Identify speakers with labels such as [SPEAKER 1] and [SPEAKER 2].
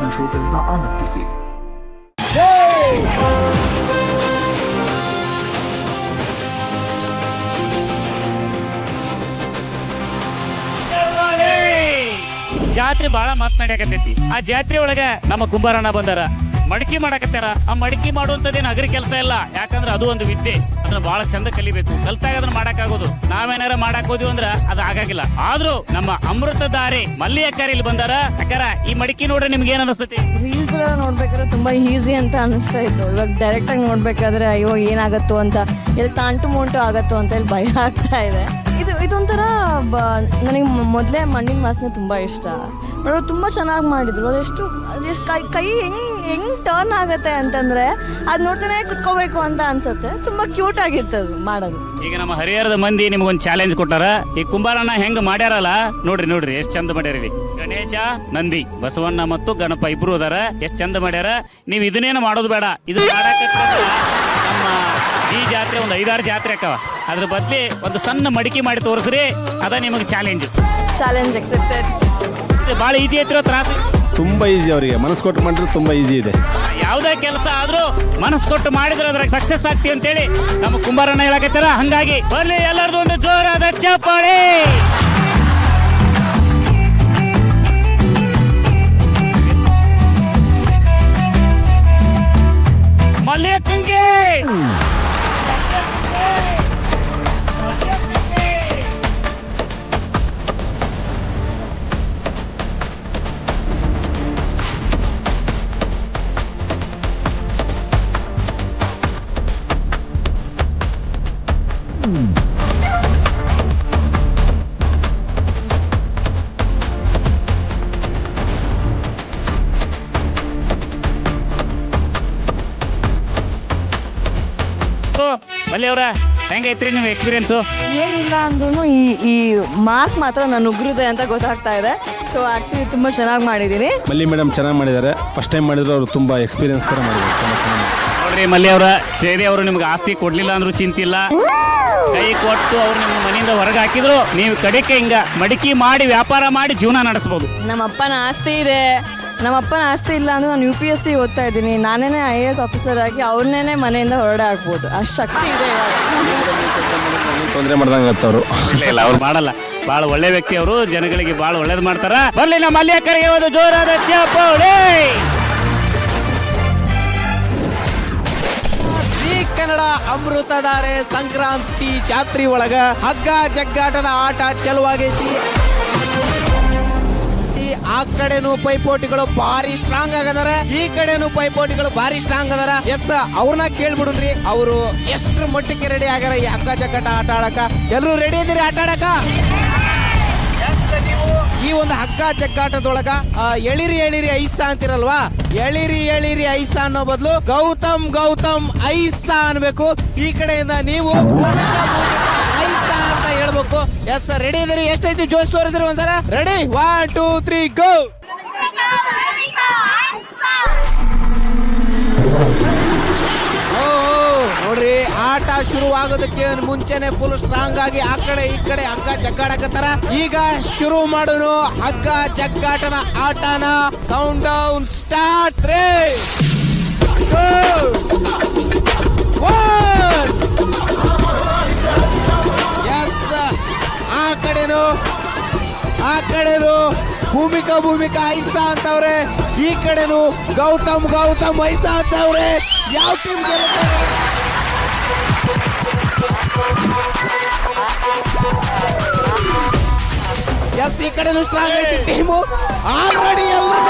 [SPEAKER 1] Challenge ಶೋಗಳಿಂದ ಆನಂದಿಸಿ.
[SPEAKER 2] ಜಾತ್ರೆ ಬಹಳ ಮಸ್ತ್ ನಡೆಯಕತ್ತೈತಿ. ಆ ಜಾತ್ರೆ ಒಳಗ ನಮ್ಮ ಕುಂಬಾರಣ್ಣ ಬಂದಾರ, ಮಡಿಕೆ ಮಾಡಕತ್ತಾರ. ಆ ಮಡಿಕೆ ಮಾಡುವಂತದೇನು ಅಗ್ರಿ ಕೆಲಸ ಇಲ್ಲ, ಯಾಕಂದ್ರೆ ಅದು ಒಂದು ವಿದ್ಯೆ. ಅದನ್ನ ಬಹಳ ಚಂದ ಕಲಿಬೇಕು. ಕಲ್ತಾಗ ಅದನ್ನ ಮಾಡಕ್ಕಾಗೋದು. ನಾವೇನಾರ ಮಾಡಕ್ ಹೋದಿವಿ ಅಂದ್ರ ಅದು ಆಗಾಗಿಲ್ಲ. ಆದ್ರೂ ನಮ್ಮ ಅಮೃತಧಾರೆ ಮಲ್ಲಿಯಕ್ಕರ್ ಇಲ್ಲಿ ಬಂದಾರ. ಅಕ್ಕಾರ, ಈ ಮಡಿಕೆ ನೋಡ್ರೆ ನಿಮ್ಗೆ ಏನ್ ಅನಿಸ್ತತಿ?
[SPEAKER 3] ರೀಲ್ಸ್ ನೋಡ್ಬೇಕಾದ್ರೆ ತುಂಬಾ ಈಸಿ ಅಂತ ಅನಿಸ್ತಾ ಇತ್ತು. ಇವಾಗ ಡೈರೆಕ್ಟ್ ಆಗಿ ನೋಡ್ಬೇಕಾದ್ರೆ ಅಯ್ಯೋ ಏನಾಗತ್ತೋ ಅಂತ, ಎಲ್ಲಿ ತಾಂಟು ಮುಂಟು ಆಗತ್ತೋ ಅಂತ ಹೇಳಿ ಭಯ ಆಗ್ತಾ ಇದೆ. ಇದೊಂಥರ ನನಗೆ ಮೊದಲೇ ಮಣ್ಣಿನ ವಾಸನೆ ತುಂಬ ಇಷ್ಟ. ಅವರು ತುಂಬ ಚೆನ್ನಾಗಿ ಮಾಡಿದ್ರು. ಅದೆಷ್ಟು ಕೈ ಹೆಂಗ್ ಟರ್ನ್ ಆಗುತ್ತೆ ಅಂತಂದ್ರೆ ಅದು ನೋಡ್ತಾನೆ ಕುತ್ಕೋಬೇಕು ಅಂತ ಅನ್ಸುತ್ತೆ. ತುಂಬ ಕ್ಯೂಟ್ ಆಗಿತ್ತು ಅದು ಮಾಡೋದು.
[SPEAKER 2] ಈಗ ನಮ್ಮ ಹರಿಹರದ ಮಂದಿ ನಿಮ್ಗೊಂದು ಚಾಲೆಂಜ್ ಕೊಟ್ಟಾರ. ಈ ಕುಂಬಾರಣ್ಣ ಹೆಂಗ್ ಮಾಡ್ಯಾರಲ್ಲ, ನೋಡ್ರಿ ಎಷ್ಟ್ ಚಂದ ಮಾಡ್ಯಾರ. ಗಣೇಶ, ನಂದಿ, ಬಸವಣ್ಣ ಮತ್ತು ಗಣಪ ಇಬ್ರು ಅದಾರ. ಎಷ್ಟ್ ಚಂದ ಮಾಡ್ಯಾರ. ನೀವು ಇದನ್ನೇನು ಮಾಡೋದು ಬೇಡ. ಇದು ನಮ್ಮ ಈ ಜಾತ್ರೆ ಒಂದು 5-6 ಜಾತ್ರೆ ಅಕ್ಕವ. ಅದ್ರ ಬದ್ಲಿ ಒಂದು ಸಣ್ಣ ಮಡಿಕೆ ಮಾಡಿ ತೋರಿಸ್ರಿ, ಅದ ನಿಮಗೆ
[SPEAKER 3] ಚಾಲೆಂಜ್ ಎಕ್ಸೆಪ್ಟೆಡ್.
[SPEAKER 2] ಇದು ಭಾಳ ಈಜಿ ಐತಿರೋ ತ್ರಾಸ?
[SPEAKER 4] ತುಂಬಾ ಈಜಿ. ಅವರಿಗೆ ಮನಸ್ಸು ಕೊಟ್ಟು ಮಾಡಿದ್ರೆ ತುಂಬಾ ಈಜಿ ಇದೆ.
[SPEAKER 2] ಯಾವುದೇ ಕೆಲಸ ಆದ್ರೂ ಮನಸ್ಸು ಕೊಟ್ಟು ಮಾಡಿದ್ರೆ ಅದ್ರಾಗ ಸಕ್ಸಸ್ ಆಗ್ತಿ ಅಂತೇಳಿ ನಮ್ಮ ಕುಂಬಾರಣ್ಣ ಹೇಳಕತ್ತಾರ. ಹಂಗಾಗಿ ಬರ್ಲಿ ಎಲ್ಲರದು ಒಂದು ಜೋರಾದ ಚಪ್ಪಾಳೆ. ಮಲ್ಲಿಯಕ್ಕಂಗೆ ಮಲ್ಲಿ ಅವರ ಹೆಂಗೈತ್ರಿ ನಿಮ್ಮ ಎಕ್ಸ್ಪೀರಿಯನ್ಸು?
[SPEAKER 3] ಏನಿಲ್ಲ ಅಂದ್ರೂ ಈ ಮಾರ್ಕ್ ಮಾತ್ರ ನನ್ನ ಉಗ್ರದೆ ಅಂತ ಗೊತ್ತಾಗ್ತಾ ಇದೆ. ಸೊ ಆಕ್ಚುಲಿ ತುಂಬಾ ಚೆನ್ನಾಗಿ ಮಾಡಿದ್ದೀನಿ.
[SPEAKER 4] ಮಲ್ಲಿ ಮೇಡಮ್ ಚೆನ್ನಾಗಿ ಮಾಡಿದ್ದಾರೆ. ಫಸ್ಟ್ ಟೈಮ್ ಮಾಡಿದ್ರು ಅವರು ತುಂಬಾ ಎಕ್ಸ್ಪೀರಿಯನ್ಸ್ ತರ ಮಾಡಿದ್ದಾರೆ.
[SPEAKER 2] ನೋಡ್ರಿ ಮಲ್ಲಿ ಅವರ, ಸೇರಿ ಅವರು ನಿಮ್ಗೆ ಆಸ್ತಿ ಕೊಡ್ಲಿಲ್ಲ ಅಂದ್ರೂ ಚಿಂತಿಲ್ಲ. ಕೈ ಕೊಟ್ಟು ಅವ್ರು ನಿಮ್ಮ ಮನೆಯಿಂದ ಹೊರಗೆ ಹಾಕಿದ್ರು, ನೀವು ಕಡೆಗೆ ಹಿಂಗ ಮಡಿಕೆ ಮಾಡಿ ವ್ಯಾಪಾರ ಮಾಡಿ ಜೀವನ ನಡೆಸಬಹುದು.
[SPEAKER 3] ನಮ್ಮಪ್ಪನ ಆಸ್ತಿ ಇದೆ. ನಮ್ಮಪ್ಪನ ಆಸ್ತಿ ಇಲ್ಲ ಅಂದ್ರೆ ನಾನು UPSC ಓದ್ತಾ ಇದ್ದೀನಿ. ನಾನೇನೆ IAS ಆಫೀಸರ್ ಆಗಿ ಅವ್ರನ್ನೇ ಮನೆಯಿಂದ ಹೊರಡೆ ಹಾಕ್ಬೋದು. ಅಷ್ಟು ಶಕ್ತಿ ಇದೆ.
[SPEAKER 4] ತೊಂದರೆ ಮಾಡ್ದಂಗೆ ಅವರು
[SPEAKER 2] ಇಲ್ಲ, ಅವ್ರು ಮಾಡಲ್ಲ. ಬಹಳ ಒಳ್ಳೆ ವ್ಯಕ್ತಿ ಅವರು, ಜನಗಳಿಗೆ ಬಹಳ ಒಳ್ಳೇದು ಮಾಡ್ತಾರ. ಬರ್ಲಿ ನಮ್ಮ ಮಲ್ಲಿಯಕ್ಕರಿಗೆ ಒಂದು ಜೋರಾದ ಚಪ್ಪಾಳೆ.
[SPEAKER 5] ಕನ್ನಡ ಅಮೃತಧಾರೆ ಸಂಕ್ರಾಂತಿ ಜಾತ್ರೆ ಒಳಗ ಹಗ್ಗ ಜಗ್ಗಾಟದ ಆಟ ಚಲುವಾಗೈತಿ. ಆ ಕಡೆನು ಪೈಪೋಟಿಗಳು ಭಾರಿ ಸ್ಟ್ರಾಂಗ್ ಆಗದಾರ, ಈ ಕಡೆನು ಪೈಪೋಟಿಗಳು ಭಾರಿ ಸ್ಟ್ರಾಂಗ್ ಅದಾರ. ಎಸ್, ಅವ್ರನ್ನ ಕೇಳ್ಬಿಡುನ್ರಿ, ಅವರು ಎಷ್ಟ್ರ ಮಟ್ಟಕ್ಕೆ ರೆಡಿ ಆಗ್ಯಾರ ಈ ಹಗ್ಗ ಜಗ್ಗಾಟ ಆಟ ಆಡಕ. ಎಲ್ರು ರೆಡಿ ಇದೀರಿ ಆಟ ಆಡಕ? ಈ ಒಂದು ಹಗ್ಗ ಜಗ್ಗಾಟದೊಳಗ ಎಳಿರಿ ಐಸ ಅಂತಿರಲ್ವಾ, ಎಳಿರಿ ಐಸ ಅನ್ನೋ ಬದಲು ಗೌತಮ್ ಐಸ ಅನ್ಬೇಕು. ಈ ಕಡೆಯಿಂದ ನೀವು ಐಸ ಅಂತ ಹೇಳ್ಬೇಕು. ಎಸ್, ರೆಡಿ ಇದೀರಿ? ಎಷ್ಟೈತಿ ಜೋಶ್ ತೋರಿಸ್ರಿ ಒಂದ್ಸಲ. ರೆಡಿ, 1 2 3 ಗೋ. ನೋಡ್ರಿ, ಆಟ ಶುರುವಾಗೋದಕ್ಕೆ ಮುಂಚೆನೆ ಫುಲ್ ಸ್ಟ್ರಾಂಗ್ ಆಗಿ ಆ ಕಡೆ ಈ ಕಡೆ ಹಗ್ಗ ಜಗ್ಗಾಡಕತ್ತಾರ. ಈಗ ಶುರು ಮಾಡೋನು ಹಗ್ಗ ಜಗ್ಗಾಟದ ಆಟನ. Count down start. 3 2 1. ಎಸ್, ಆ ಕಡೆನು ಭೂಮಿಕಾ ಐಸ ಅಂತವ್ರೆ, ಈ ಕಡೆನು ಗೌತಮ್ ಐಸ ಅಂತವ್ರೆ. ಯಾವ ಟೀಮ್ ಗೆಲ್ಲುತ್ತೆ? ಎಸ್, ಈ ಕಡೆನು ಸ್ಟ್ರಾಂಗ್ ಐತಿ ಟೀಮು. ಆಲ್ರೆಡಿ ಎಲ್ರು